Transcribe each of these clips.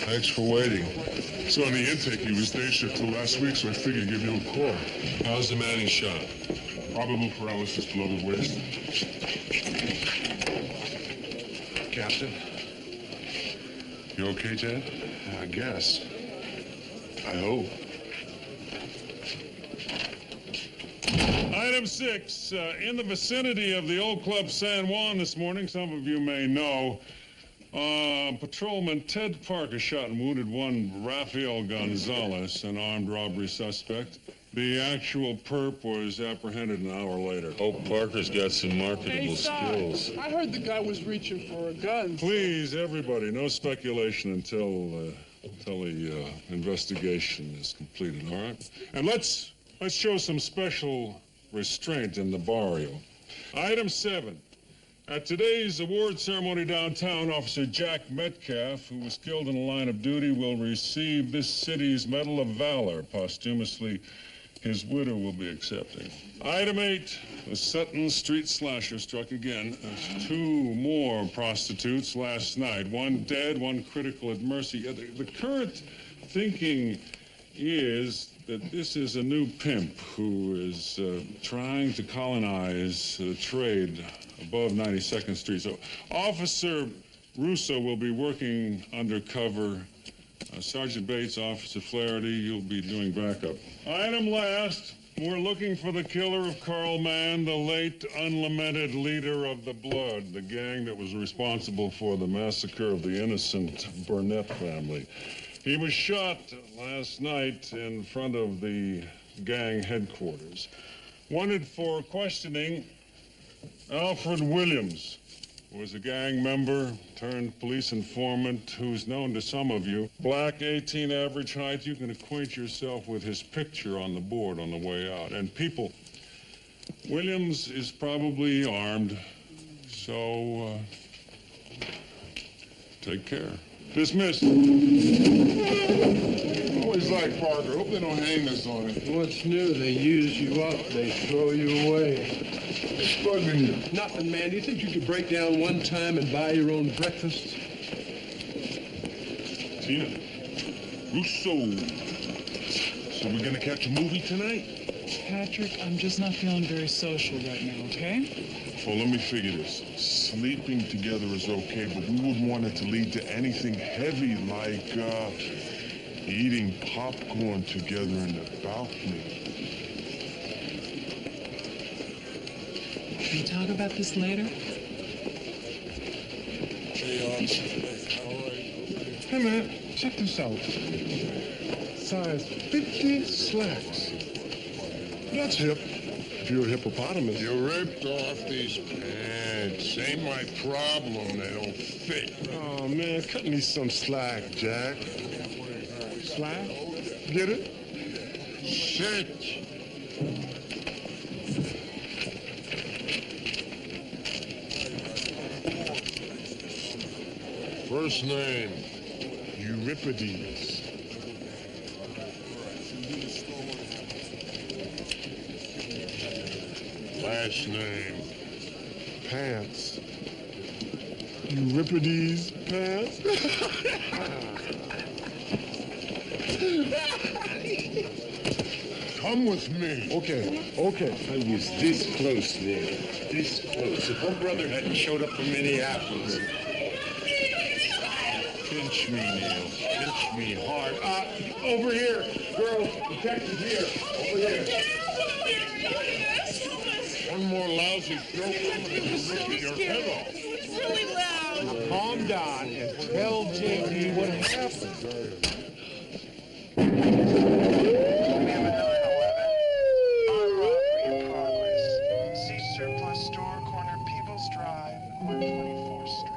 Thanks for waiting. So on the intake, he was day shift till last week, so I figured give you a call. How's the man he shot? Probable paralysis below the waist. Captain? You okay, Ted? I guess. I hope. Item 6, in the vicinity of the old Club San Juan this morning, some of you may know, Patrolman Ted Parker shot and wounded one Rafael Gonzalez, an armed robbery suspect. The actual perp was apprehended an hour later. Oh, Parker's got some marketable skills. I heard the guy was reaching for a gun. Please, everybody, no speculation until the investigation is completed, all right? And let's show some special restraint in the barrio. Item 7. At today's award ceremony downtown, Officer Jack Metcalf, who was killed in the line of duty, will receive this city's Medal of Valor. Posthumously, his widow will be accepting. Item 8, the Sutton Street slasher struck again. There's 2 more prostitutes last night. One dead, one critical at mercy. The current thinking is that this is a new pimp who is trying to colonize the trade above 92nd Street. So Officer Russo will be working undercover. Sergeant Bates, Officer Flaherty, you'll be doing backup. Item last, we're looking for the killer of Carl Mann, the late unlamented leader of the Blood, the gang that was responsible for the massacre of the innocent Burnett family. He was shot last night in front of the gang headquarters. Wanted for questioning, Alfred Williams was a gang member turned police informant who's known to some of you. Black, 18 average height. You can acquaint yourself with his picture on the board on the way out. And people, Williams is probably armed, so take care. Dismissed. Always like Parker. Hope they don't hang this on him. What's new? They use you up, they throw you away. What's bugging you? Nothing, man. Do you think you could break down one time and buy your own breakfast? Tina. Russo. So we're gonna catch a movie tonight? Patrick, I'm just not feeling very social right now, okay? Well, let me figure this. Sleeping together is okay, but we wouldn't want it to lead to anything heavy like, eating popcorn together in the balcony. Can we talk about this later? Hey, man, check this out. Size 50 slacks. That's hip. If you're a hippopotamus. You ripped off these pants. Ain't my problem. They don't fit. Oh, man, cut me some slack, Jack. Slack? Get it? Sit. First name. Euripides. Last name. Pants. Euripides pants? Come with me. Okay. I was this close there. This close. If her brother hadn't showed up from Minneapolis. Pinch me, Neil. Pinch me hard. Over here. Girls, detective here. Over here. One more lousy joke and rip your head off. It's really loud. Calm down and tell J.D. what happened. We have a 911. Armed robbery in progress. See surplus store, corner Peebles Drive, 124th Street.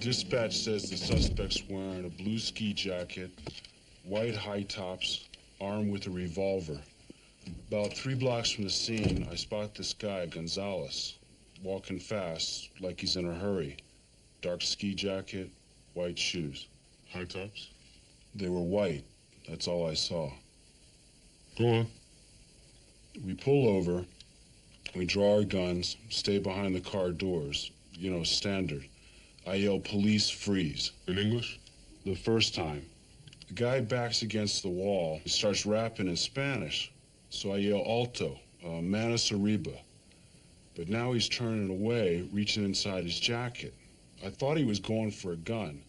Dispatch says the suspect's wearing a blue ski jacket, white high tops, armed with a revolver. About 3 blocks from the scene, I spot this guy, Gonzalez, walking fast, like he's in a hurry. Dark ski jacket, white shoes. High tops? They were white. That's all I saw. Go on. We pull over, we draw our guns, stay behind the car doors. You know, standard. I yell, "Police, freeze." In English? The first time. The guy backs against the wall. He starts rapping in Spanish. So I yell, "Alto, manos arriba." But now he's turning away, reaching inside his jacket. I thought he was going for a gun.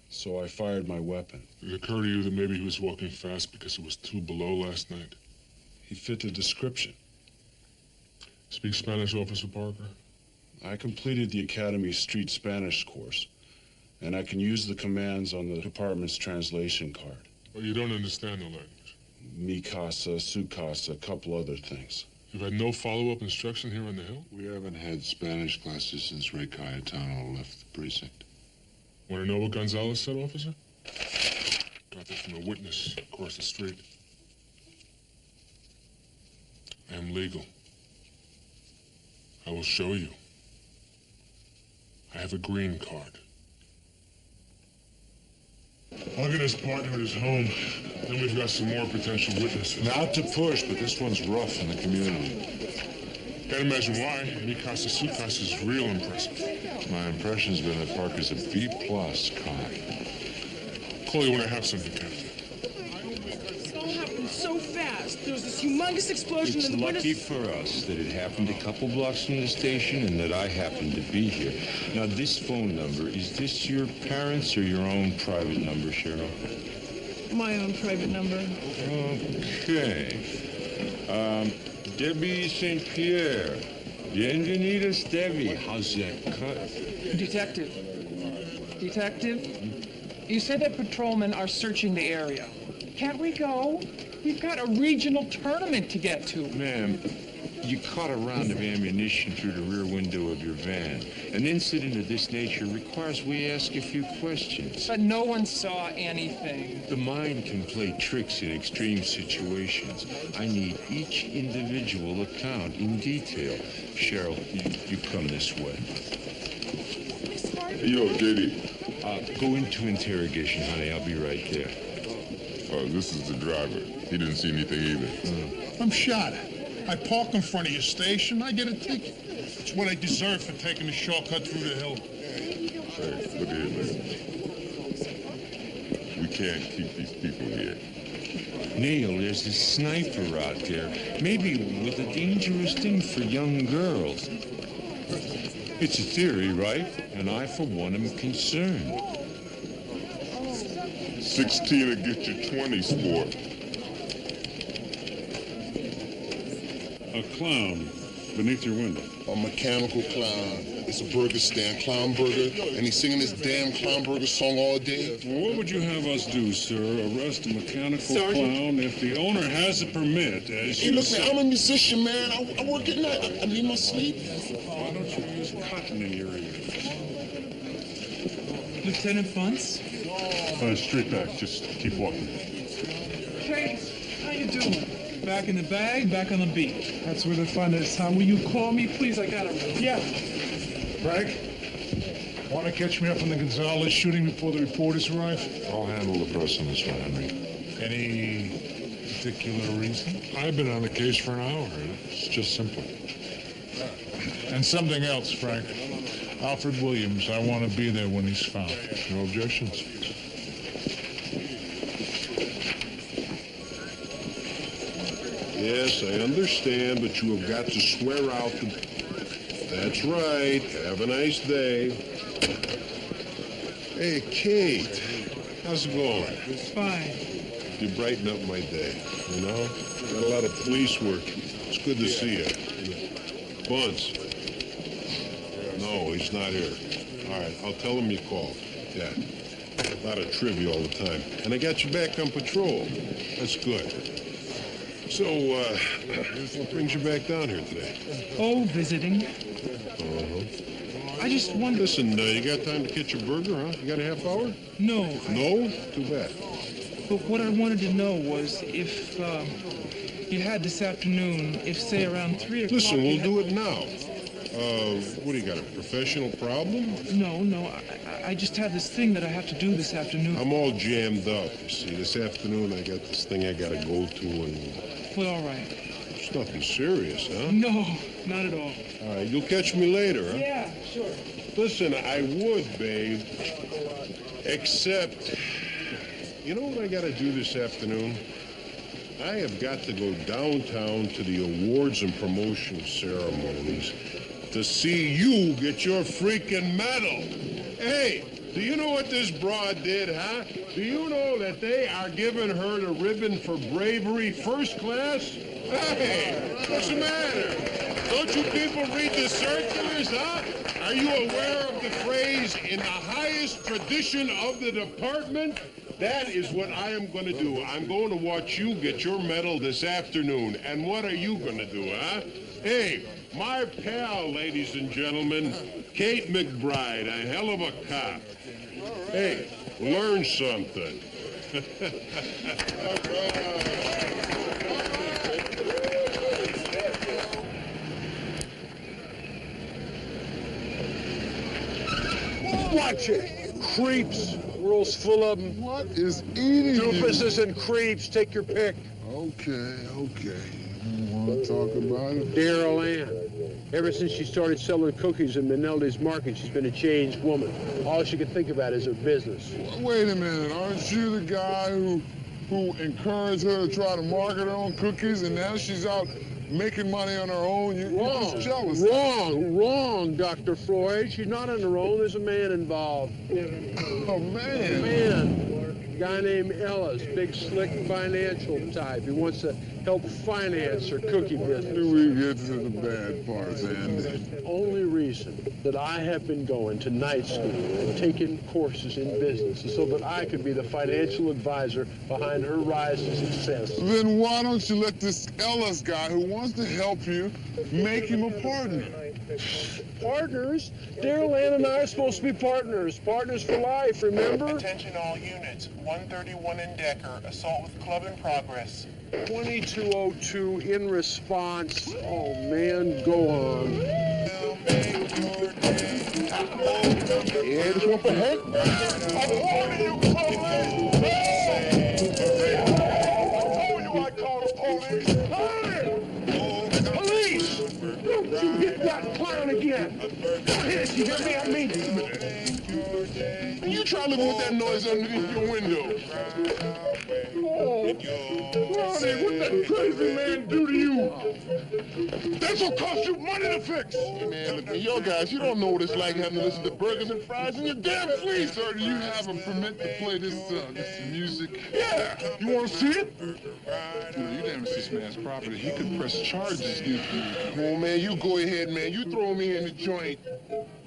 So I fired my weapon. Did it occur to you that maybe he was walking fast because it was 2 below last night? He fit the description. Speak Spanish, Officer Parker? I completed the Academy Street Spanish course, and I can use the commands on the department's translation card. Well, you don't understand the language. Mi casa, su casa, a couple other things. You've had no follow-up instruction here on the Hill? We haven't had Spanish classes since Ray Cayetano left the precinct. Want to know what Gonzalez said, officer? Got that from a witness across the street. I am legal. I will show you. I have a green card. I'll get his partner at his home. Then we've got some more potential witnesses. Not to push, but this one's rough in the community. Can't imagine why. Mi Casa Su Casa is real impressive. My impression's been that Parker's a B-plus cop. Call you when I have something, Captain. It all happened so fast. There was this humongous explosion It's and the lucky for us that it happened a couple blocks from the station and that I happened to be here. Now, this phone number, is this your parents' or your own private number, Cheryl? My own private number. Okay. Debbie St. Pierre. Bienvenidos, Debbie. How's that cut? Detective. You said that patrolmen are searching the area. Can't we go? We've got a regional tournament to get to. Ma'am, you caught a round of ammunition through the rear window of your van. An incident of this nature requires we ask a few questions. But no one saw anything. The mind can play tricks in extreme situations. I need each individual account in detail. Cheryl, you come this way. Yo, JD. Go into interrogation, honey. I'll be right there. This is the driver. He didn't see anything either. I'm shot. I park in front of your station, I get a ticket. It's what I deserve for taking the shortcut through the hill. Hey, look at here, man. We can't keep these people here. Neil, there's a sniper out there. Maybe with a dangerous thing for young girls. It's a theory, right? And I, for one, am concerned. 16 will get you 20, sport. A clown beneath your window. A mechanical clown. It's a burger stand, Clown Burger, and he's singing this damn Clown Burger song all day. Well, what would you have us do, sir? Arrest a mechanical clown if the owner has a permit, as Hey, you look, say? man, I'm a musician, man. I work at night. I need my sleep. Why don't you use cotton in the area. Lieutenant Bunce? Straight back. Just keep walking. Hey, how you doing? Back in the bag, back on the beat. That's where the fun is, huh? Will you call me, please? I gotta... Yeah. Frank, want to catch me up on the Gonzalez shooting before the reporters arrive? I'll handle the press on this one, Henry. Any particular reason? I've been on the case for an hour. It's just simple. And something else, Frank. Alfred Williams, I want to be there when he's found. No objections. Yes, I understand, but you have got to swear out the... That's right. Have a nice day. Hey, Kate. How's it going? Fine. You brighten up my day, you know? Got a lot of police work. It's good to see you. Bunce. No, he's not here. All right, I'll tell him you called. Yeah. A lot of trivia all the time. And I got you back on patrol. That's good. So, what brings you back down here today? Oh, visiting. Uh-huh. I just wonder... Listen, you got time to catch a burger, huh? You got a half hour? No. No? Too bad. But what I wanted to know was if you had this afternoon, if, say, around 3 o'clock... Listen, we'll do it now. What do you got, a professional problem? No. I just have this thing that I have to do this afternoon. I'm all jammed up, you see. This afternoon I got this thing I gotta go to and... Well, all right. It's nothing serious, huh? No, not at all. All right, you'll catch me later, huh? Yeah, sure. Listen, I would, babe. Except... You know what I gotta do this afternoon? I have got to go downtown to the awards and promotion ceremonies to see you get your freaking medal. Hey, do you know what this broad did, huh? Do you know that they are giving her the ribbon for bravery first class? Hey, what's the matter? Don't you people read the circulars, huh? Are you aware of the phrase, in the highest tradition of the department? That is what I am going to do. I'm going to watch you get your medal this afternoon. And what are you going to do, huh? Hey, my pal, ladies and gentlemen, Kate McBride, a hell of a cop. Hey, learn something. Watch it! Creeps! World's full of them. What is eating Doofuses and creeps. Take your pick. Okay. You want to talk about it? Daryl Ann. Ever since she started selling cookies in Manelli's Market, she's been a changed woman. All she can think about is her business. Wait a minute. Aren't you the guy who encouraged her to try to market her own cookies, and now she's out making money on her own? You're just jealous. Wrong, Dr. Floyd. She's not on her own. There's a man involved. Oh, man. A guy named Ellis, big, slick financial type. He wants to help finance her cookie business. We get to the bad parts, Andy. The only reason that I have been going to night school and taking courses in business is so that I could be the financial advisor behind her rise to success. Then why don't you let this Ellis guy who wants to help you make him a partner? Partners? Daryl Ann and I are supposed to be partners. Partners for life, remember? Attention all units. 131 in Decker. Assault with club in progress. 2202 in response. Oh, man, go on. Yeah, this one for Hank. I told you, I called the police. Police! Don't you hit that clown again! Don't hit, you hear me? I mean it. And you try living with that noise underneath your window. Oh, Ronnie, what that crazy man do to you? That's what cost you money to fix. Man, look, yo guys, you don't know what it's like having to listen to burgers and fries in your damn sleep. Sir, do you have a permit to play this music? Yeah, you want to see it? You damage this man's property. He could press charges. Oh, man, you go ahead, man. You throw me in the joint.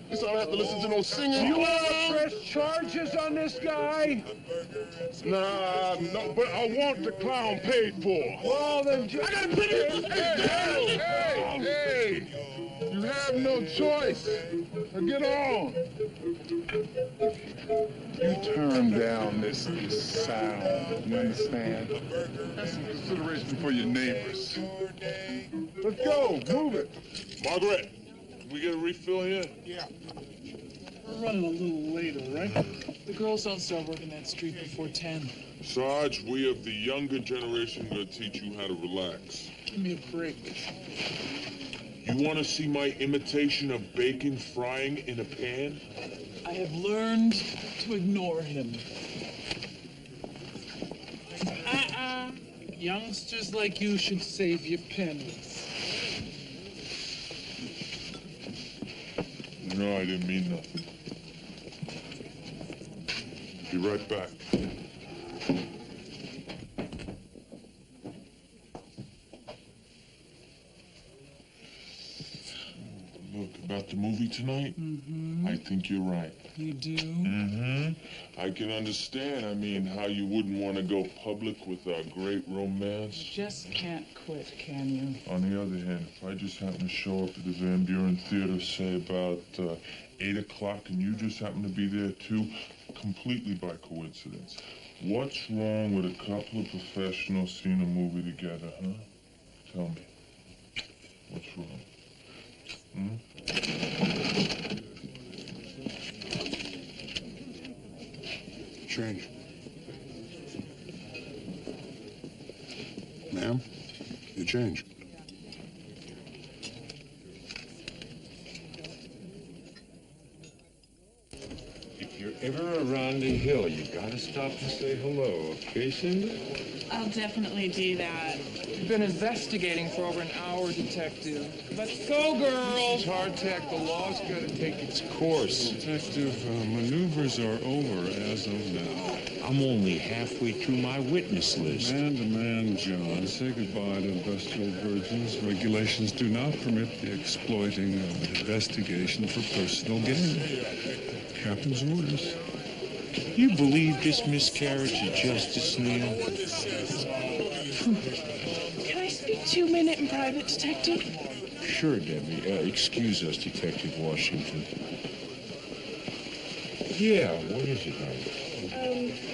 This I don't have to listen to no singing. You want to press charges on this guy? Nah, no, but I want the clown paid for. Well, then, I got to pay you. Hey! You have no choice. Now get on. You turn down this sound, you understand? That's some consideration for your neighbors. Let's go, move it. Margaret, can we get a refill here? Yeah. We're running a little later, right? The girls don't start working that street before 10. Sarge, we of the younger generation gonna teach you how to relax. Give me a break. You wanna see my imitation of bacon frying in a pan? I have learned to ignore him. Youngsters like you should save your pennies. No, I didn't mean nothing. Be right back. Look, about the movie tonight? Mm-hmm. I think you're right. You do? Mm-hmm. I can understand, how you wouldn't want to go public with our great romance. You just can't quit, can you? On the other hand, if I just happen to show up at the Van Buren Theater, say about 8 o'clock, and you just happen to be there too, completely by coincidence, what's wrong with a couple of professionals seeing a movie together, huh? Tell me. What's wrong? Change. Ma'am, you change. If you're ever around the hill, you gotta stop and say hello, okay, Cindy? I'll definitely do that. We've been investigating for over an hour, Detective. Let's go, girls! It's hardtack. The law's gotta take its course. Detective, maneuvers are over as of now. I'm only halfway through my witness list. Man to man, John. Say goodbye to industrial virgins. Regulations do not permit the exploiting of an investigation for personal gain. Captain's orders. You believe this miscarriage of justice, Neil? Can I speak to you a minute in private, Detective? Sure, Debbie. Excuse us, Detective Washington. Yeah, what is it, honey?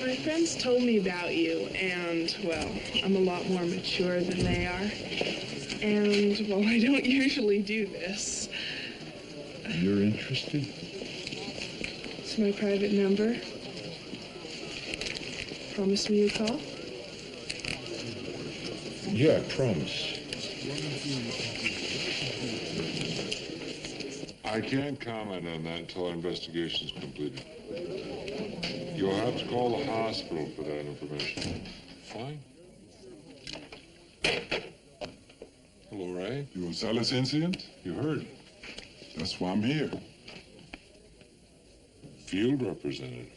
My friends told me about you, and, well, I'm a lot more mature than they are. And, well, I don't usually do this. You're interested? It's my private number. Promise me you'll call? Yeah, I promise. I can't comment on that until our investigation's completed. You'll have to call the hospital for that information. Fine. Hello, Ray. The Gonzalez incident? You heard. That's why I'm here. Field representative.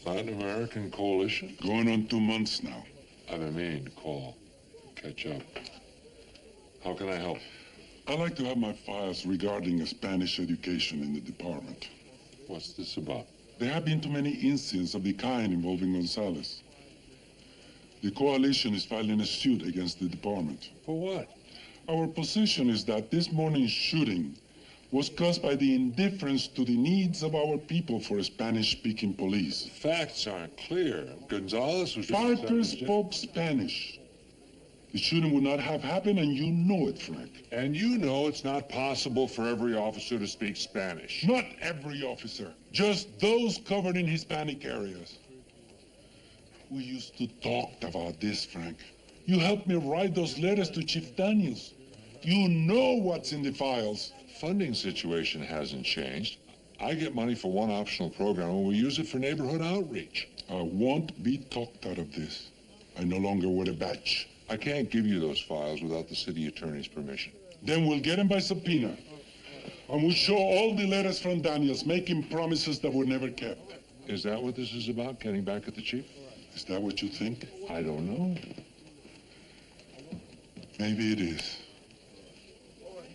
Latin American Coalition? Going on 2 months now. I didn't mean to call. Catch up. How can I help? I like to have my files regarding Spanish education in the department. What's this about? There have been too many incidents of the kind involving Gonzalez. The coalition is filing a suit against the department. For what? Our position is that this morning's shooting was caused by the indifference to the needs of our people for a Spanish-speaking police. Facts aren't clear. Gonzalez was... Parker spoke Spanish. The shooting would not have happened, and you know it, Frank. And you know it's not possible for every officer to speak Spanish. Not every officer, just those covered in Hispanic areas. We used to talk about this, Frank. You helped me write those letters to Chief Daniels. You know what's in the files. Funding situation hasn't changed. I get money for one optional program, and we use it for neighborhood outreach. I won't be talked out of this. I no longer wear a badge. I can't give you those files without the city attorney's permission. Then we'll get them by subpoena. And we'll show all the letters from Daniels making promises that were never kept. Is that what this is about, getting back at the chief? Is that what you think? I don't know. Maybe it is.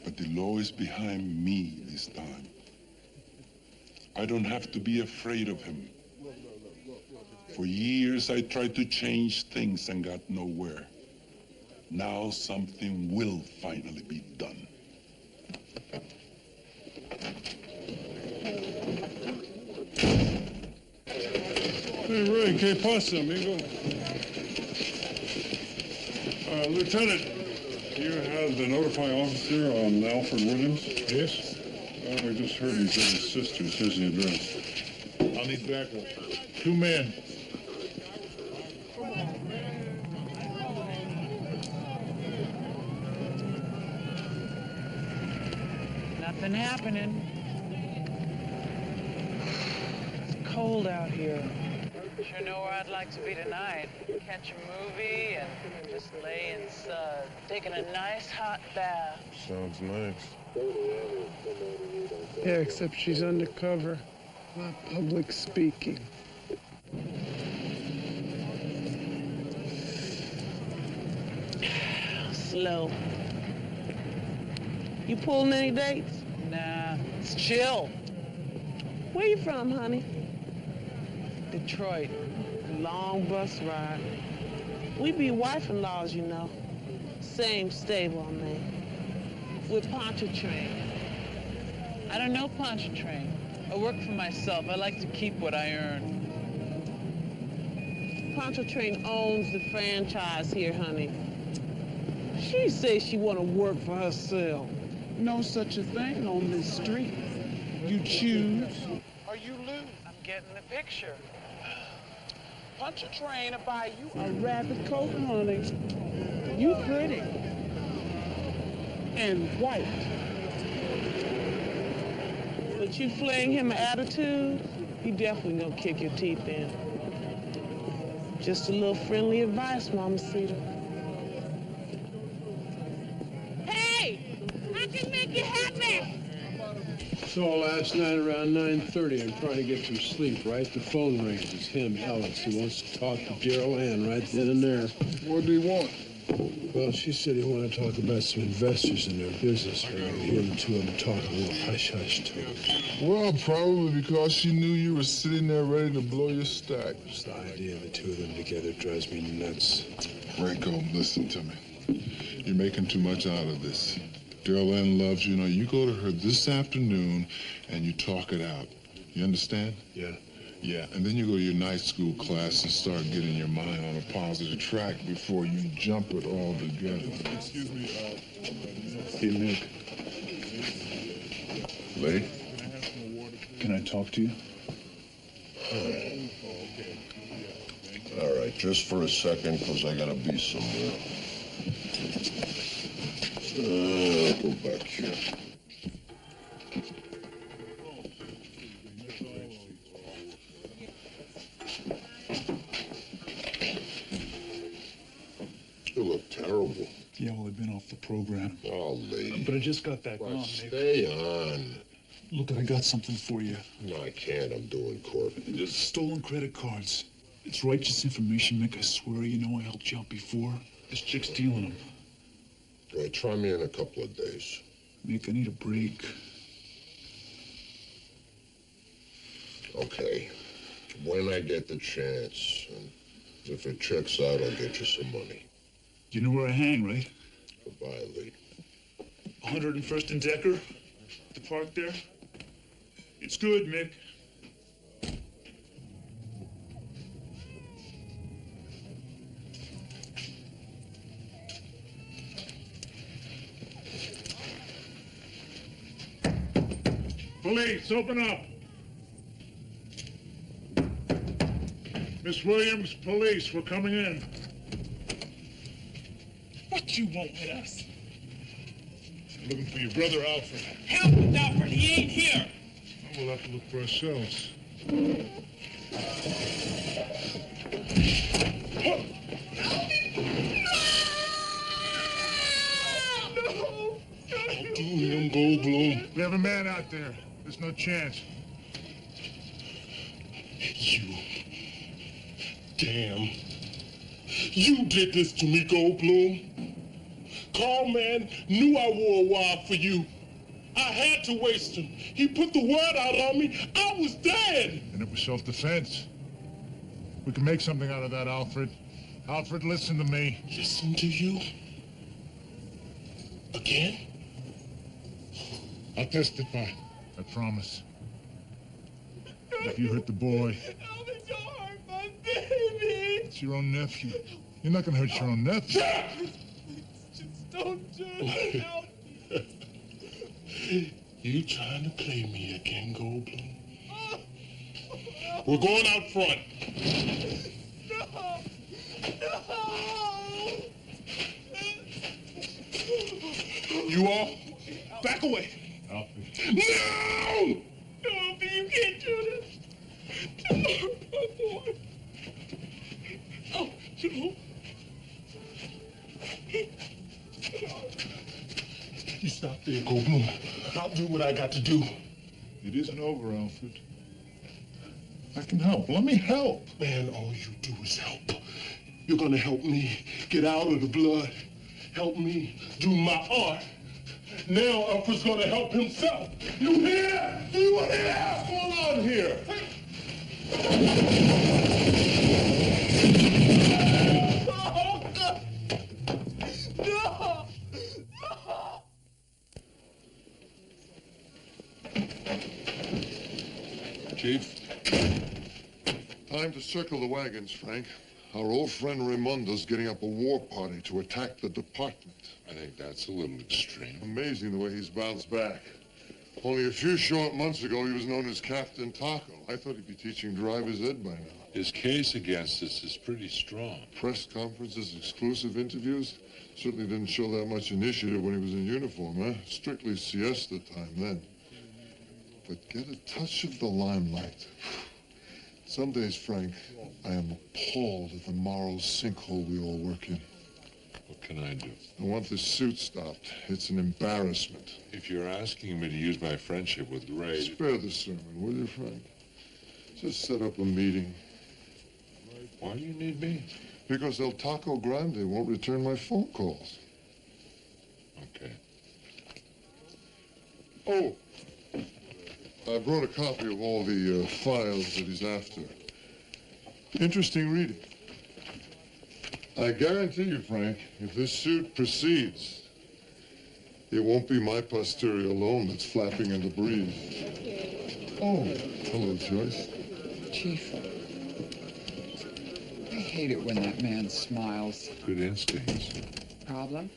But the law is behind me this time. I don't have to be afraid of him. For years, I tried to change things and got nowhere. Now something will finally be done. ¿Qué pasa, amigo? Lieutenant, you had the notify officer on Alfred Williams? Yes? We just heard he's at his sister's. Here's the address. I'll need backup. 2 men. Nothing happening. It's cold out here. Sure know where I'd like to be tonight. Catch a movie and just lay in sun, taking a nice hot bath. Sounds nice. Yeah, except she's undercover, not public speaking. Slow. You pulling any dates? Nah, it's chill. Where you from, honey? Detroit. Long bus ride. We be wife-in-laws, you know. Same stable, man. With Pontchartrain. I don't know Pontchartrain. I work for myself. I like to keep what I earn. Pontchartrain owns the franchise here, honey. She says she want to work for herself. No such a thing on this street. You choose or you lose. I'm getting the picture. Pontchartrain will buy you A rabbit coat, honey. You pretty. And white. But you fling him an attitude, he definitely gonna kick your teeth in. Just a little friendly advice, Mamacita. Hey! I can make you happy! So last night around 9:30, I'm trying to get some sleep, right? The phone rings. It's him, Ellis. He wants to talk to Gerald Ann right then and there. What do he want? Well, she said he wanted to talk about some investors in their business. I hear the two of them talking a little hush-hush to him. Well, probably because she knew you were sitting there ready to blow your stack. Just the idea of the two of them together drives me nuts. Rico, listen to me. You're making too much out of this. Girl Ann loves you. Now, you go to her this afternoon and you talk it out. You understand? Yeah. Yeah, and then you go to your night school class and start getting your mind on a positive track before you jump it all together. Excuse me, Hey, Nick. Lee? Can I talk to you? All right, just for a second, because I gotta be somewhere. Go back here. You look terrible. Yeah, well, I've been off the program. Oh, Lee. But I just got back on. Stay on. Look, I got something for you. No, I can't. I'm doing court. Just stolen credit cards. It's righteous information, Mick. I swear, you know I helped you out before. This chick's dealing them. All right, try me in a couple of days. Mick, I need a break. Okay. When I get the chance, and if it checks out, I'll get you some money. You know where I hang, right? Goodbye, Lee. 101st and Decker? The park there? It's good, Mick. Police, open up. Miss Williams, police, we're coming in. What you want with us? Looking for your brother, Alfred. Help with Alfred, he ain't here. We'll have to look for ourselves. Him, Goldblum. We have a man out there. There's no chance. You. Damn. You did this to me, Goldblum. Carl, man, knew I wore a wire for you. I had to waste him. He put the word out on me. I was dead. And it was self-defense. We can make something out of that, Alfred. Alfred, listen to me. Listen to you? Again? I'll testify. I promise. If you hurt the boy, Alfred, don't hurt my baby. It's your own nephew. You're not gonna hurt your own nephew. Just don't do it. Help me. You trying to play me again, Goldblum? We're going out front. No! You all back away. Alfie. No! Alfie, you can't do this. Oh, boy. Oh, Joe. You stop there, Goldblum. I'll do what I got to do. It isn't over, Alfred. I can help. Let me help. Man, all you do is help. You're gonna help me get out of the blood. Help me do my art. Now Alfred's gonna help himself. You hear? Do you hear? What's going on here? No! Chief, time to circle the wagons, Frank. Our old friend Raimundo's getting up a war party to attack the department. I think that's a little extreme. Amazing the way he's bounced back. Only a few short months ago, he was known as Captain Taco. I thought he'd be teaching driver's ed by now. His case against us is pretty strong. Press conferences, exclusive interviews. Certainly didn't show that much initiative when he was in uniform, huh? Strictly siesta time then. But get a touch of the limelight. Some days, Frank, I am appalled at the moral sinkhole we all work in. What can I do? I want this suit stopped. It's an embarrassment. If you're asking me to use my friendship with Ray... Spare the sermon, will you, Frank? Just set up a meeting. Why do you need me? Because El Taco Grande won't return my phone calls. Okay. Oh, I brought a copy of all the files that he's after. Interesting reading. I guarantee you, Frank, if this suit proceeds, it won't be my posterior alone that's flapping in the breeze. Oh, hello, Joyce. Chief, I hate it when that man smiles. Good instincts. Problem?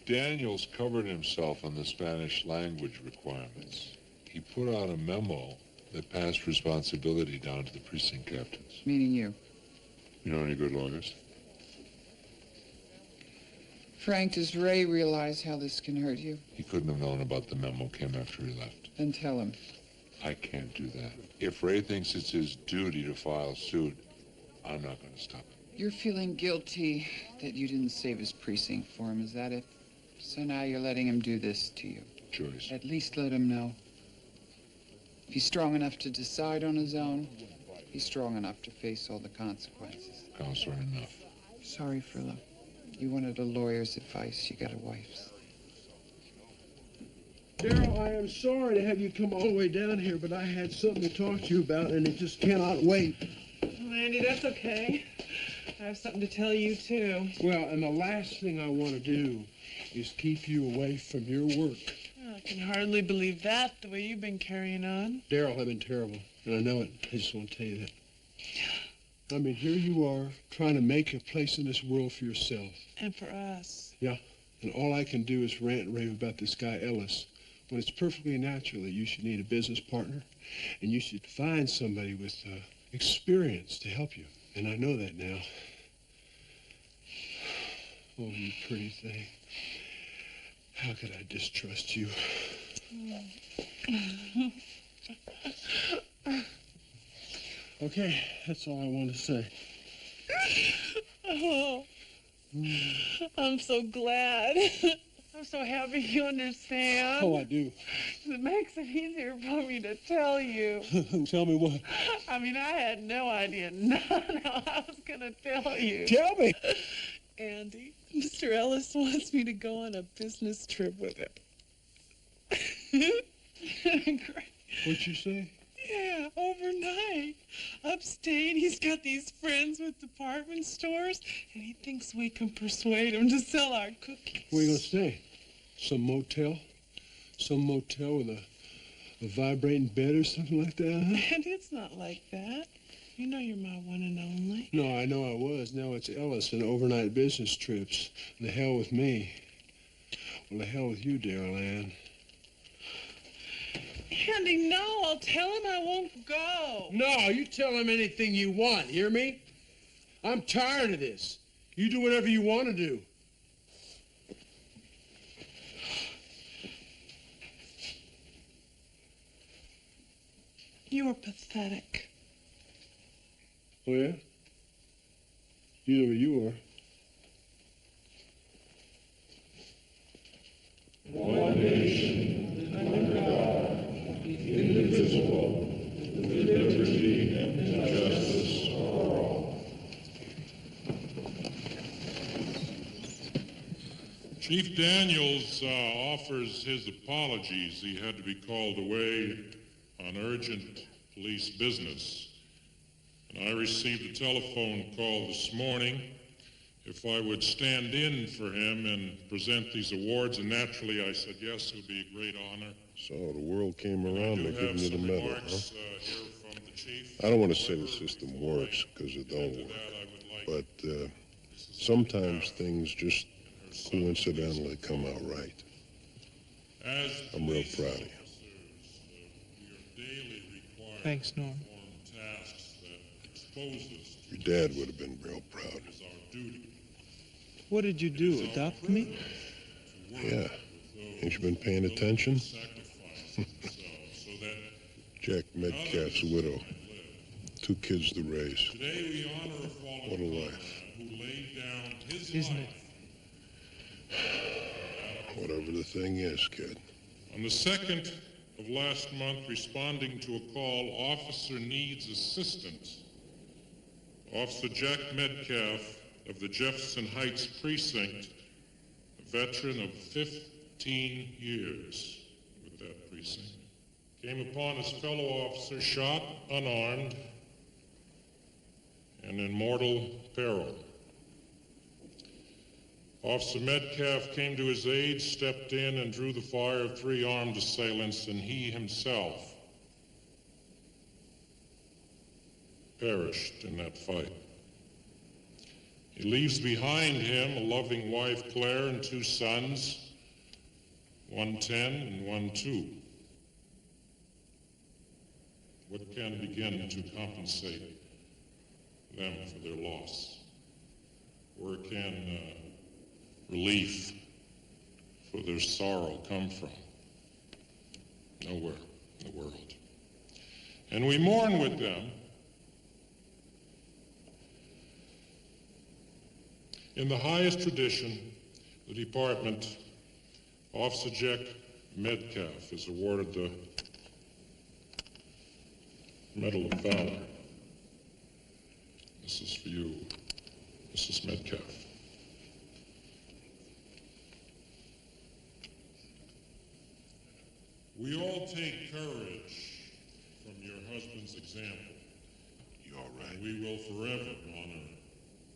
Daniels covered himself on the Spanish language requirements. He put out a memo that passed responsibility down to the precinct captains. Meaning you. You know any good lawyers? Frank, does Ray realize how this can hurt you? He couldn't have known about the memo came after he left. Then tell him. I can't do that. If Ray thinks it's his duty to file suit, I'm not going to stop him. You're feeling guilty that you didn't save his precinct for him, is that it? So now you're letting him do this to you. Joyce. At least let him know. If he's strong enough to decide on his own, he's strong enough to face all the consequences. Counselor, enough. Sorry, Frillo. You wanted a lawyer's advice. You got a wife's. Daryl, I am sorry to have you come all the way down here, but I had something to talk to you about, and it just cannot wait. Andy, that's okay. I have something to tell you, too. Well, and the last thing I want to do is keep you away from your work. I can hardly believe that, the way you've been carrying on. Daryl, I've been terrible, and I know it. I just want to tell you that. I mean, here you are, trying to make a place in this world for yourself. And for us. Yeah, and all I can do is rant and rave about this guy, Ellis, when it's perfectly natural that you should need a business partner, and you should find somebody with experience to help you. And I know that now. Oh, you pretty thing. How could I distrust you? Okay, that's all I want to say. Oh, I'm so glad. I'm so happy you understand. Oh, I do. It makes it easier for me to tell you. Tell me what? I mean, I had no idea how I was going to tell you. Tell me. Andy, Mr. Ellis wants me to go on a business trip with him. Great. What'd you say? Yeah, overnight. Upstate, he's got these friends with department stores, and he thinks we can persuade him to sell our cookies. Where are you going to stay? Some motel? Some motel with a vibrating bed or something like that, huh? And it's not like that. You know you're my one and only. No, I know I was. Now it's Ellis and overnight business trips. The hell with me. Well, the hell with you, Daryl Ann. Andy, no, I'll tell him I won't go. No, you tell him anything you want, hear me? I'm tired of this. You do whatever you want to do. You are pathetic. Oh, yeah? You know what you are. One nation, under God, indivisible, with liberty and justice for all. Chief Daniels offers his apologies. He had to be called away on urgent police business. And I received a telephone call this morning if I would stand in for him and present these awards, and naturally I said yes, it would be a great honor. So the world came around to giving you the medal, huh? Here from the chief. I don't want to say the system works, because it don't work. But sometimes things just coincidentally come out right. I'm real proud of you. Thanks, Norm. Your dad would have been real proud. What did you do, adopt me? Yeah. Ain't you been paying attention? Jack Metcalf's widow. 2 kids to raise. What a life. Isn't it? Whatever the thing is, kid. On the 2nd of last month, responding to a call, officer needs assistance. Officer Jack Metcalf of the Jefferson Heights Precinct, a veteran of 15 years with that precinct, came upon his fellow officer shot, unarmed, and in mortal peril. Officer Metcalf came to his aid, stepped in, and drew the fire of 3 armed assailants, and he himself perished in that fight. He leaves behind him a loving wife, Claire, and 2 sons, one 10 and one 2. What can begin to compensate them for their loss? Where can relief for their sorrow come from? Nowhere in the world. And we mourn with them. In the highest tradition, the department, Officer Jack Metcalf is awarded the Medal of Valor. This is for you, Mrs. Metcalf. We all take courage from your husband's example. You all right? And we will forever honor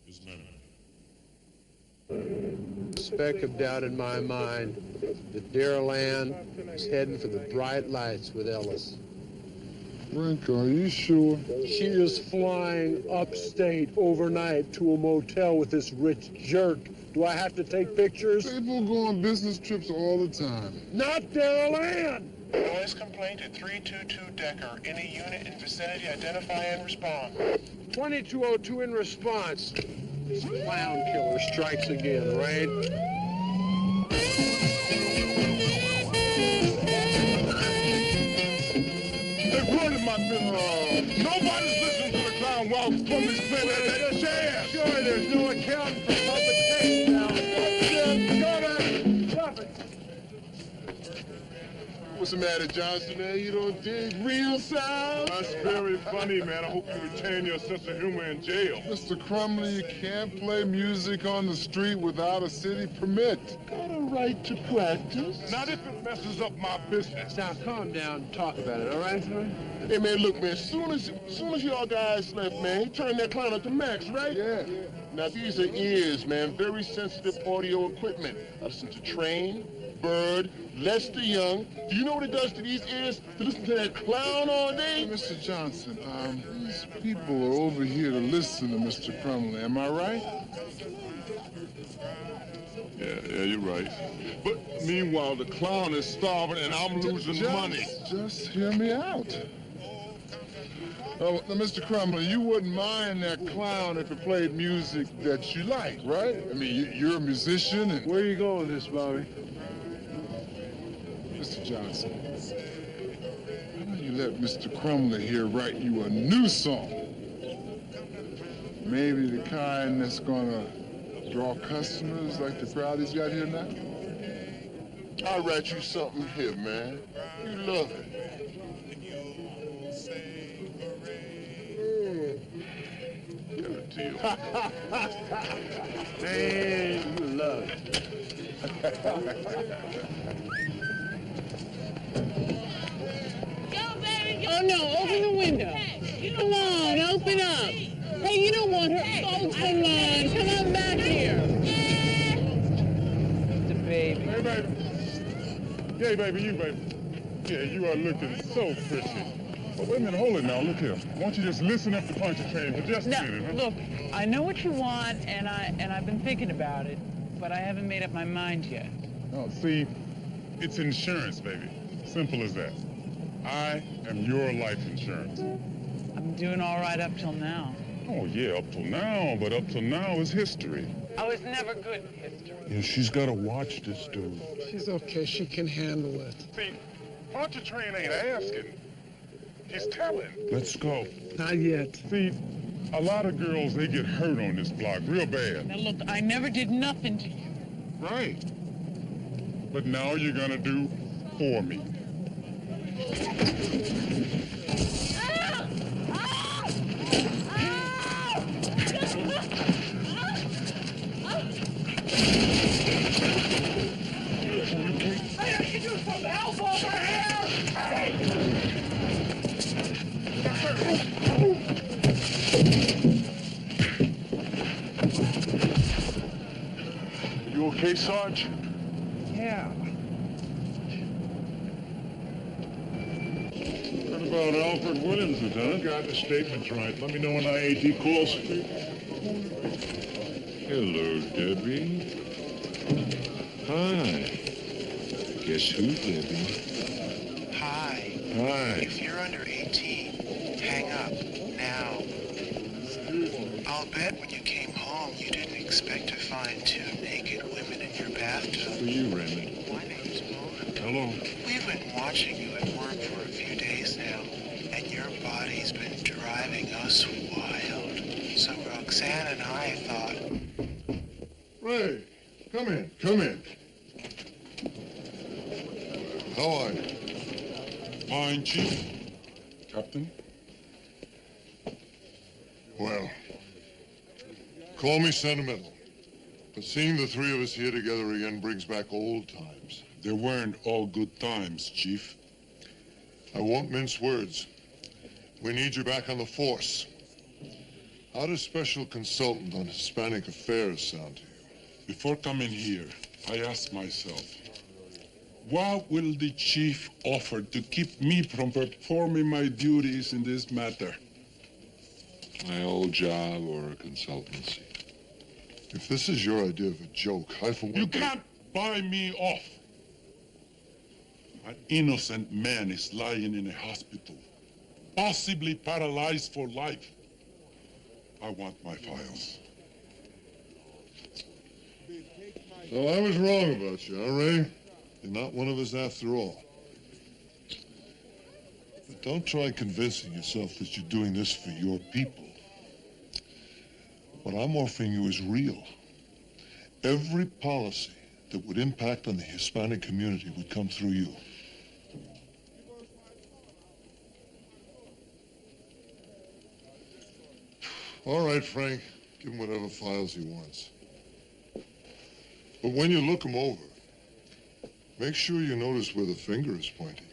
his memory. Speck of doubt in my mind that Daryl Ann is heading for the bright lights with Ellis. Frank, are you sure? She is flying upstate overnight to a motel with this rich jerk. Do I have to take pictures? People go on business trips all the time. Not Daryl Ann! Noise complaint at 322 Decker. Any unit in vicinity identify and respond. 2202 in response. This clown killer strikes again, right? They've ruined my business. Nobody's listening to the clown while from this planet. Share. Sure, there's no accounting for public taste now. Stop it. What's the matter, Johnson, man? You don't dig real sound? That's very funny, man. I hope you retain your sense of humor in jail. Mr. Crumley, you can't play music on the street without a city permit. Got a right to practice. Not if it messes up my business. Now, calm down and talk about it, all right, son? Hey, man, look, man, soon as y'all guys left, man, he turned that clown up to max, right? Yeah. Now, these are ears, man, very sensitive audio equipment. I listen to Train, Bird, Lester Young. Do you know what it does to these ears to listen to that clown all day? Mr. Johnson, these people are over here to listen to Mr. Crumley. Am I right? Yeah, you're right. But meanwhile, the clown is starving and I'm losing money. Just hear me out. Oh, now, Mr. Crumley, you wouldn't mind that clown if he played music that you like, right? I mean, you're a musician and... Where you going with this, Bobby? Mr. Johnson, why don't you let Mr. Crumley here write you a new song? Maybe the kind that's gonna draw customers like the crowd he's got here now? I'll write you something here, man. You love it. Give it to you. Man, you love it. Oh, no, open the window. Come on, open up. Hey, you don't want her. Open line. Come on back here. The baby. Hey, baby. Yeah, baby, you, baby. Yeah, you are looking so pretty. But wait a minute, hold it now. Look here. Why don't you just listen up to Pontchartrain for just a minute, huh? Look, I know what you want, and I've been thinking about it, but I haven't made up my mind yet. Oh, see, it's insurance, baby. Simple as that. I am your life insurance. I'm doing all right up till now. Oh, yeah, up till now, but up till now is history. I was never good in history. Yeah, she's got to watch this dude. She's okay. She can handle it. See, Pontchartrain ain't asking. He's telling. Let's go. Not yet. See, a lot of girls, they get hurt on this block real bad. Now, look, I never did nothing to you. Right. But now you're gonna do for me. You okay, Sarge? Yeah. What about Alfred Williams, Lieutenant? Got the statements right. Let me know when IAD calls. Hello, Debbie. Hi. Guess who, Debbie? Hi. Hi. If you're under 18, hang up now. I'll bet when you came home, you didn't expect to find two naked women in your bathtub. For you, Raymond. My name's Mona. Hello. We've been watching you at work for a few days now, and your body's been driving us wild. So Roxanne and I thought... Ray, come in, come in. How are you? Fine, Chief. Captain? Well, call me sentimental, but seeing the three of us here together again brings back old times. They weren't all good times, Chief. I won't mince words. We need you back on the force. How does Special Consultant on Hispanic Affairs sound to you? Before coming here, I asked myself, what will the chief offer to keep me from performing my duties in this matter? My old job or a consultancy? If this is your idea of a joke, I for one... You can't buy me off. An innocent man is lying in a hospital, possibly paralyzed for life. I want my files. So I was wrong about you, huh, Ray? You're not one of us after all. But don't try convincing yourself that you're doing this for your people. What I'm offering you is real. Every policy that would impact on the Hispanic community would come through you. All right, Frank. Give him whatever files he wants. But when you look them over, make sure you notice where the finger is pointing.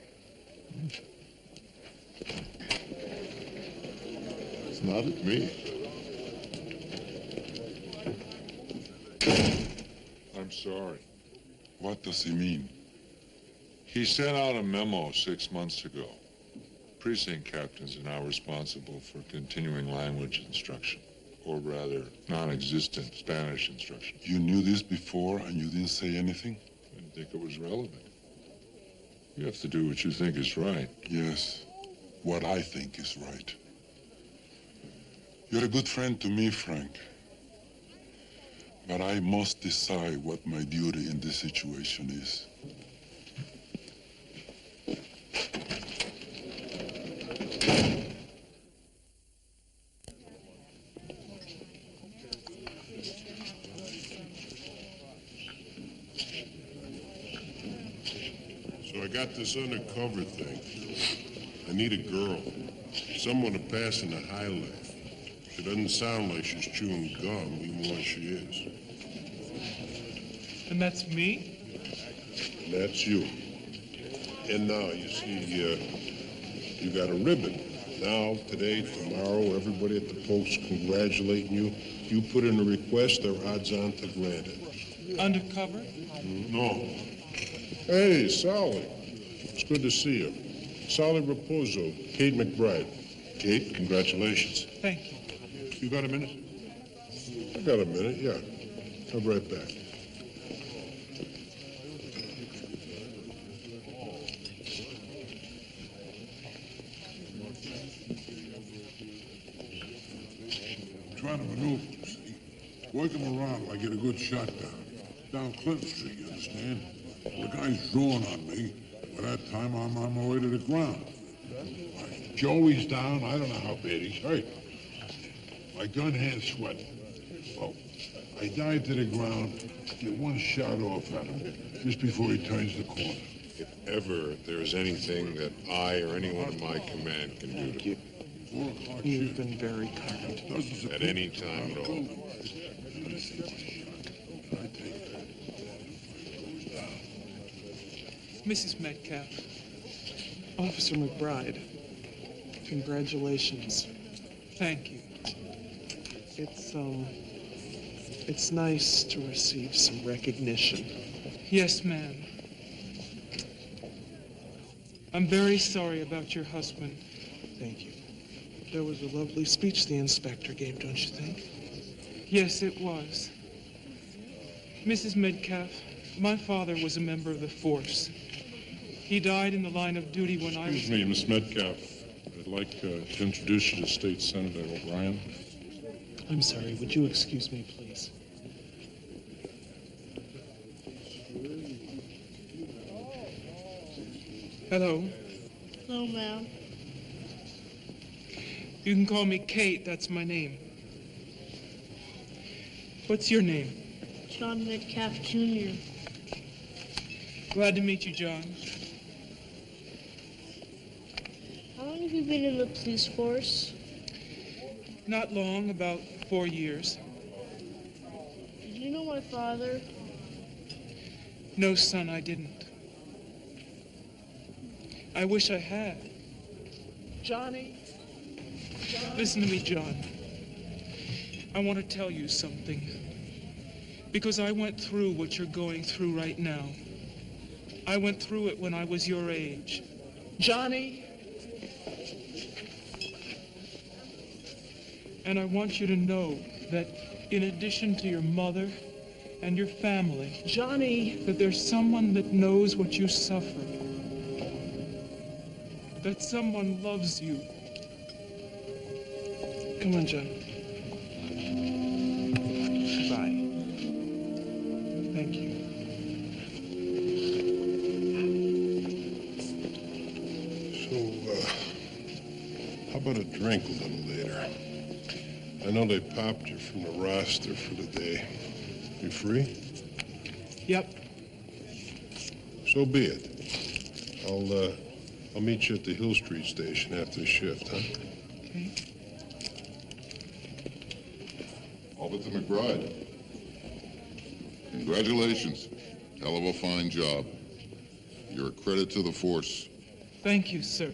It's not at me. I'm sorry. What does he mean? He sent out a memo 6 months ago. Precinct captains are now responsible for continuing language instruction, or rather, non-existent Spanish instruction. You knew this before and you didn't say anything? I didn't think it was relevant. You have to do what you think is right. Yes, what I think is right. You're a good friend to me, Frank. But I must decide what my duty in this situation is. So I got this undercover thing. I need a girl. Someone to pass in the high life. She doesn't sound like she's chewing gum, even when she is. And that's me? And that's you. And now, you see, you got a ribbon. Now, today, tomorrow, everybody at the post congratulating you. You put in a request, they're odds on to grant it. Undercover? No. Hey, Solly. It's good to see you. Solly Raposo, Kate McBride. Kate, congratulations. Thank you. You got a minute? I got a minute, yeah. I'll be right back. Trying to maneuver, see? Work him around till I get a good shot down. Down Clinton Street, you understand? Well, the guy's drawing on me. By that time, I'm on my way to the ground. Like, Joey's down. I don't know how bad he's hurt. My gun hand's sweating. Well, I dive to the ground, get one shot off at him just before he turns the corner. If ever there's anything that I or anyone in my command can do to you, You've been very kind. at any time at all. Mrs. Metcalf, Officer McBride, congratulations. Thank you. It's nice to receive some recognition. Yes, ma'am. I'm very sorry about your husband. Thank you. That was a lovely speech the inspector gave, don't you think? Yes, it was. Mrs. Metcalf, my father was a member of the force. He died in the line of duty when I was... Excuse me, Miss Metcalf. I'd like to introduce you to State Senator O'Brien. I'm sorry, would you excuse me, please? Hello. Hello, ma'am. You can call me Kate, that's my name. What's your name? John Metcalf, Jr. Glad to meet you, John. How long have you been in the police force? Not long, about 4 years. Did you know my father? No, son, I didn't. I wish I had. Johnny? Listen to me, John. I want to tell you something. Because I went through what you're going through right now. I went through it when I was your age. Johnny? And I want you to know that in addition to your mother and your family, Johnny, that there's someone that knows what you suffer. That someone loves you. Come on, John. Bye. Thank you. So, how about a drink a little later? I know they popped you from the roster for the day. You free? Yep. So be it. I'll meet you at the Hill Street station after the shift, huh? Okay. Officer McBride. Congratulations. Hell of a fine job. You're a credit to the force. Thank you, sir.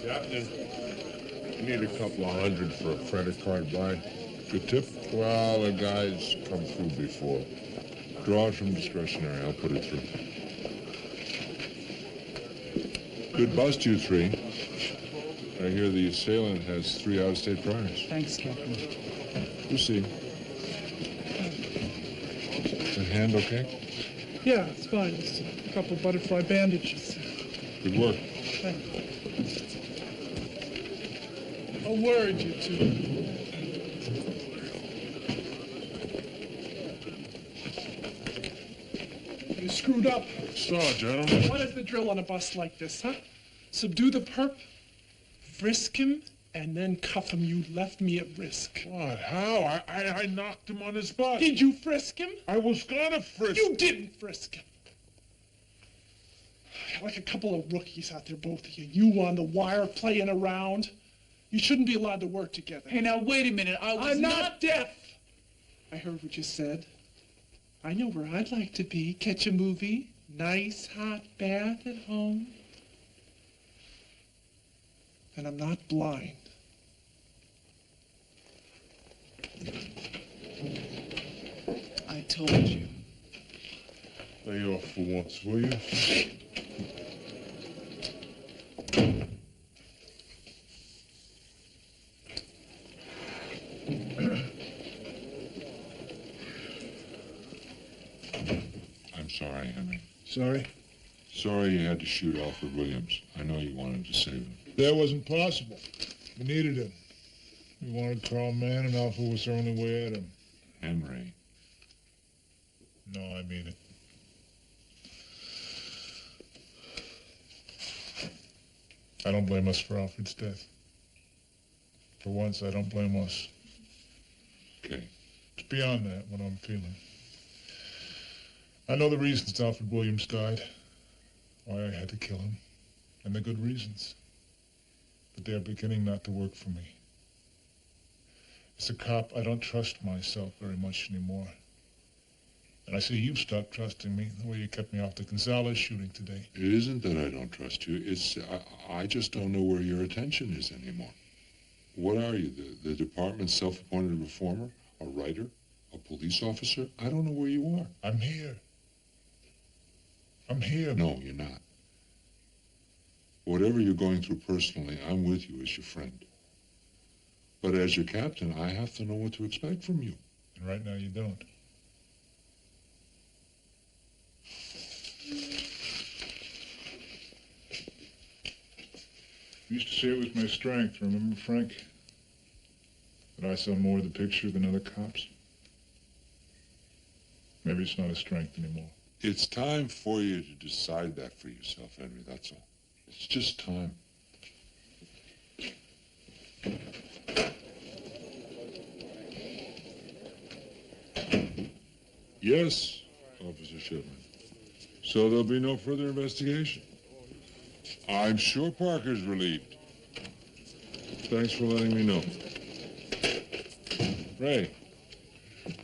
Captain, I need a couple of $100 for a credit card buy. Good tip. Well, the guy's come through before. Draw it from discretionary. I'll put it through. Good bust, you three. I hear the assailant has 3 out-of-state priors. Thanks, Captain. Lucy. Is that hand okay? Yeah, it's fine. Just a couple of butterfly bandages. Good work. Thanks. A word, you two. You screwed up. So, gentlemen. What is the drill on a bus like this, huh? Subdue the perp, frisk him, and then cuff him. You left me at risk. What? How? I knocked him on his butt. Did you frisk him? I was gonna frisk him. You didn't frisk him. Like a couple of rookies out there, both of you. You on the wire playing around. You shouldn't be allowed to work together. Hey, now, wait a minute. I'm not deaf. I heard what you said. I know where I'd like to be. Catch a movie. Nice hot bath at home. And I'm not blind. I told you. Lay off for once, will you? I'm sorry, Henry. Sorry? Sorry you had to shoot Alfred Williams. I know you wanted to save him. That wasn't possible. We needed him. We wanted Carl Mann, and Alpha was our only way at him. Henry. No, I mean it. I don't blame us for Alfred's death. For once, I don't blame us. Okay. It's beyond that, what I'm feeling. I know the reasons Alfred Williams died, why I had to kill him, and the good reasons. But they're beginning not to work for me. As a cop, I don't trust myself very much anymore. And I see you've stopped trusting me the way you kept me off the Gonzalez shooting today. It isn't that I don't trust you. It's I just don't know where your attention is anymore. What are you, the department's self-appointed reformer? A writer? A police officer? I don't know where you are. I'm here. I'm here. No, you're not. Whatever you're going through personally, I'm with you as your friend. But as your captain, I have to know what to expect from you. And right now you don't. You used to say it was my strength, remember, Frank? That I saw more of the picture than other cops? Maybe it's not a strength anymore. It's time for you to decide that for yourself, Henry, that's all. It's just time. Yes, Officer Shipman. So there'll be no further investigation? I'm sure Parker's relieved. Thanks for letting me know. Ray.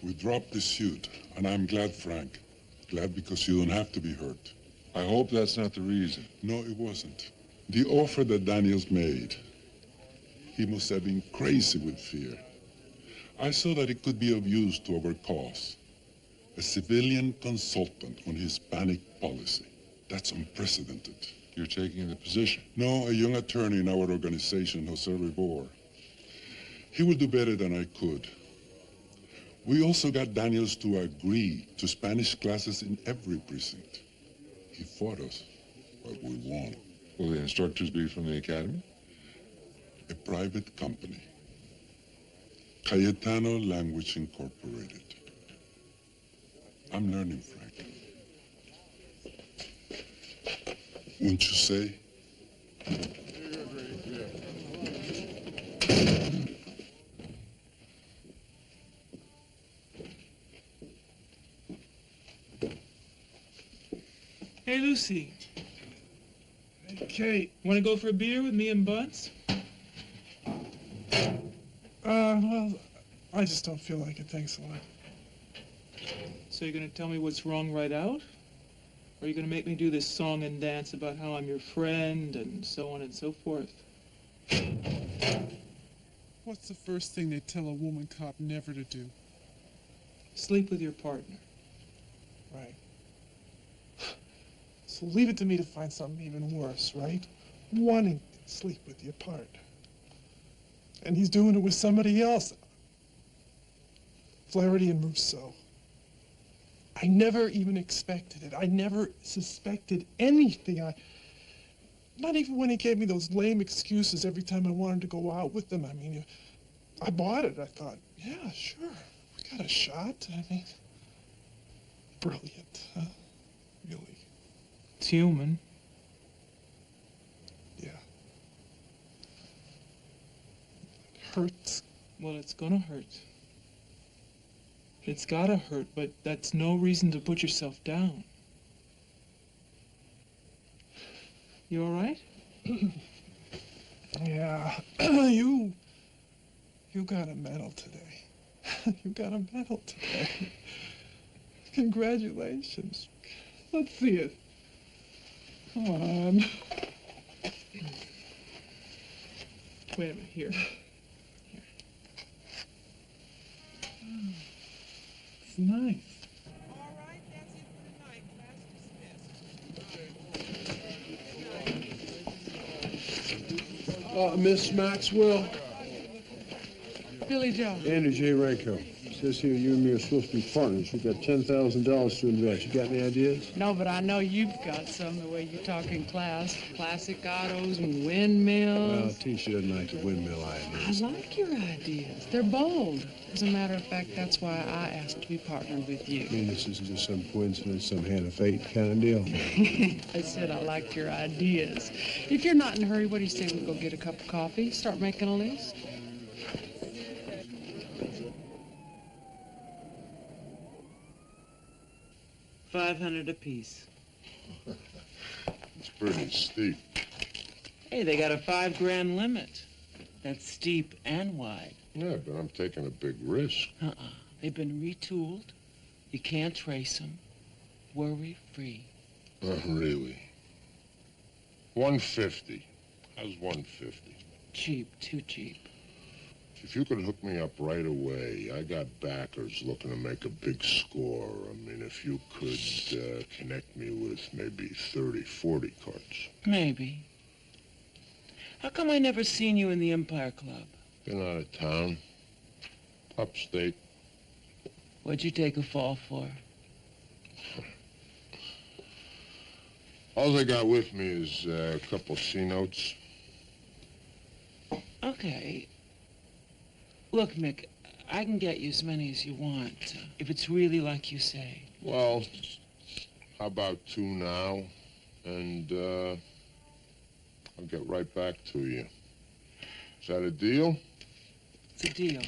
We dropped the suit, and I'm glad, Frank. Glad because you don't have to be hurt. I hope that's not the reason. No, it wasn't. The offer that Daniels made, he must have been crazy with fear. I saw that it could be of use to our cause. A civilian consultant on Hispanic policy. That's unprecedented. You're taking the position? No, a young attorney in our organization, Jose Ribor. He will do better than I could. We also got Daniels to agree to Spanish classes in every precinct. He fought us, but we won. Will the instructors be from the academy? A private company. Cayetano Language Incorporated. I'm learning, Frank. Wouldn't you say? Hey, Lucy. Hey, Kate. Want to go for a beer with me and Buds? Well, I just don't feel like it. Thanks a lot. So you're going to tell me what's wrong right out? Or are you going to make me do this song and dance about how I'm your friend and so on and so forth? What's the first thing they tell a woman cop never to do? Sleep with your partner. Right. So leave it to me to find something even worse, right? Wanting to sleep with your partner. And he's doing it with somebody else. Flaherty and Rousseau. I never even expected it. I never suspected anything. Not even when he gave me those lame excuses every time I wanted to go out with them. I mean, I bought it. I thought, yeah, sure. We got a shot. I mean, brilliant, huh? Really. It's human. Yeah. It hurts. Well, it's gonna hurt. It's gotta hurt, but that's no reason to put yourself down. You all right? Yeah. You got a medal today. You got a medal today. Congratulations. Let's see it. Come on. Wait a minute, here. It's nice. Miss Maxwell. Billy Joe. Andrew J. Ranko. Says here you and me are supposed to be partners. You got $10,000 to invest. You got any ideas? No, but I know you've got some, the way you talk in class. Classic autos and windmills. Well, Tisha doesn't like the windmill ideas. I like your ideas. They're bold. As a matter of fact, that's why I asked to be partnered with you. I mean, this isn't just some coincidence, some hand of fate kind of deal. I said I liked your ideas. If you're not in a hurry, what do you say we go get a cup of coffee, start making a list? $500 apiece. It's pretty steep. Hey, they got a $5,000 limit. That's steep and wide. Yeah, but I'm taking a big risk. They've been retooled. You can't trace them. Worry-free. Oh, really? 150. How's 150? Cheap, too cheap. If you could hook me up right away, I got backers looking to make a big score. I mean, if you could connect me with maybe 30, 40 carts. Maybe. How come I never seen you in the Empire Club? Been out of town. Upstate. What'd you take a fall for? All I got with me is a couple C-notes. Okay. Look, Mick, I can get you as many as you want, if it's really like you say. Well, how about 2 now? And I'll get right back to you. Is that a deal? It's a deal.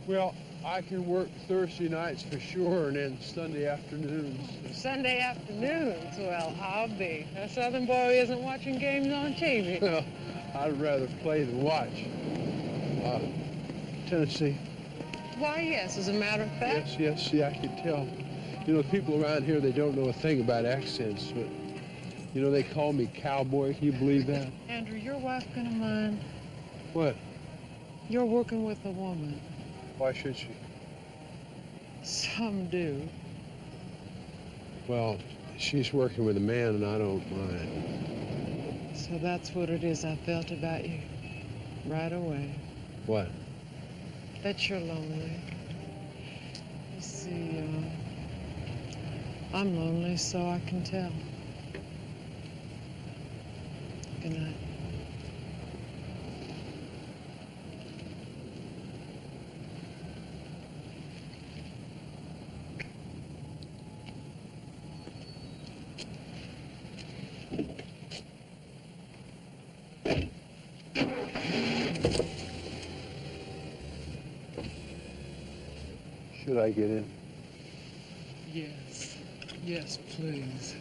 Well, I can work Thursday nights for sure, and then Sunday afternoons. Sunday afternoons? Well, I'll be. A Southern boy isn't watching games on TV. Well, I'd rather play than watch. Tennessee. Why, yes, as a matter of fact. Yes, see, I can tell. You know, people around here, they don't know a thing about accents, but, you know, they call me cowboy. Can you believe that? Andrew, your wife gonna mind? What? You're working with a woman. Why should she? Some do. Well, she's working with a man, and I don't mind. So that's what it is I felt about you. Right away. What? That you're lonely. You see, I'm lonely, so I can tell. Good night. Should I get in? Yes. Yes, please.